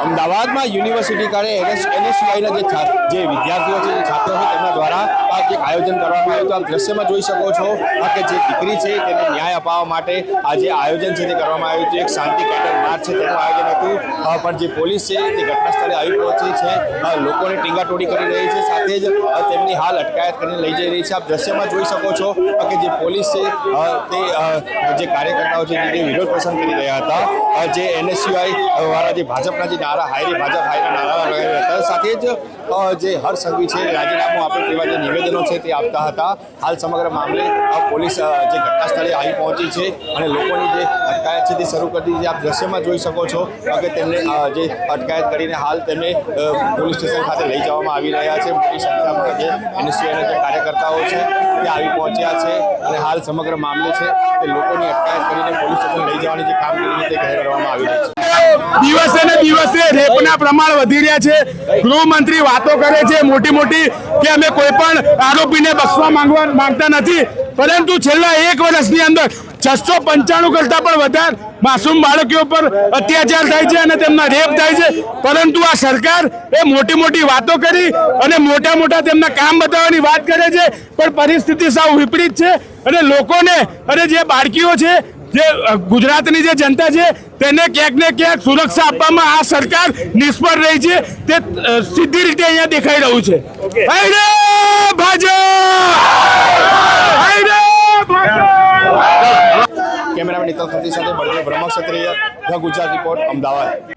અમદાવાદમાં યુનિવર્સિટી ખાતે એનએસયુઆઈના જે વિદ્યાર્થીઓ છે, જે છાત્રો છે, તેમના દ્વારા એક આયોજન કરવામાં આવ્યું હતું। આપ દ્રશ્યમાં જોઈ શકો છો કે જે દીકરી છે તેને ન્યાય અપાવવા માટે આ જે આયોજન છે તે કરવામાં આવ્યું હતું। એક શાંતિ કેન્ડલ માર્ચ છે તેનું આયોજન હતું, પણ જે પોલીસ છે તે ઘટના સ્થળે આવી પહોંચી છે, લોકોને ટીંગાટોળી કરી રહી છે, સાથે જ તેમની હાલ અટકાયત કરીને લઈ જઈ રહી છે। આપ દ્રશ્યમાં જોઈ શકો છો કે જે પોલીસ છે તે જે કાર્યકર્તાઓ છે તે વિરોધ પ્રદર્શન કરી રહ્યા હતા। જે એનએસયુઆઈ વાળા જે ભાજપના જે નારા હાયરી ભાજપ હાયના નારા લગાવી રહ્યા હતા, સાથે જ જે હર્ષ સંઘવી છે રાજીનામું આપે તેવા જે નિવેદનો છે તે આપતા હતા। હાલ સમગ્ર મામલે પોલીસ જે ઘટના સ્થળે આવી પહોંચી છે અને લોકોની જે અટકાયત છે તે શરૂ કરી દીધી છે। આપ દ્રશ્યમાં જોઈ શકો છો કે તેમને જે અટકાયત કરીને હાલ તેમને પોલીસ સ્ટેશન ખાતે લઈ જવામાં આવી રહ્યા છે। મોટી સંખ્યામાં જે એનએસયુઆઈના જે કાર્યકર્તાઓ છે તે આવી પહોંચ્યા છે અને હાલ સમગ્ર મામલે છે તે લોકોની અટકાયત કરીને પોલીસ સ્ટેશન લઈ જવાની જે કામગીરી તે કરવામાં આવી રહી છે। દિવસે ને દિવસે રેપના પ્રમાણ વધી રહ્યા છે। ગૃહમંત્રી વાતો કરે છે મોટી મોટી કે અમે કોઈ પણ આરોપીને બક્ષવા માંગતા નથી, પરંતુ છેલ્લા 1 વર્ષની અંદર 695 કરતા પણ વધારે માસૂમ બાળકીઓ પર અત્યાચાર થાય છે અને તેમના રેપ થાય છે, પરંતુ આ સરકાર એ મોટી મોટી વાતો કરી અને મોટા મોટા તેમના કામ બતાવવાની વાત કરે છે, પણ પરિસ્થિતિ સાવ વિપરીત છે અને લોકોને અને જે બાળકીઓ છે, જે ગુજરાતની જે જનતા છે તેને ક્યાંક ને ક્યાંક સુરક્ષા આપવામાં આ સરકાર નિષ્ફળ રહી છે, તે સીધી રીતે અહીંયા દેખાઈ રહ્યું છે। હાયરે ભાજપ! હાયરે ભાજપ! કેમેરામેન નીતલ ખત્રી સાથે બળદેવ બ્રહ્મક્ષત્રિય, ધ ગુજરાત રિપોર્ટ, અમદાવાદ।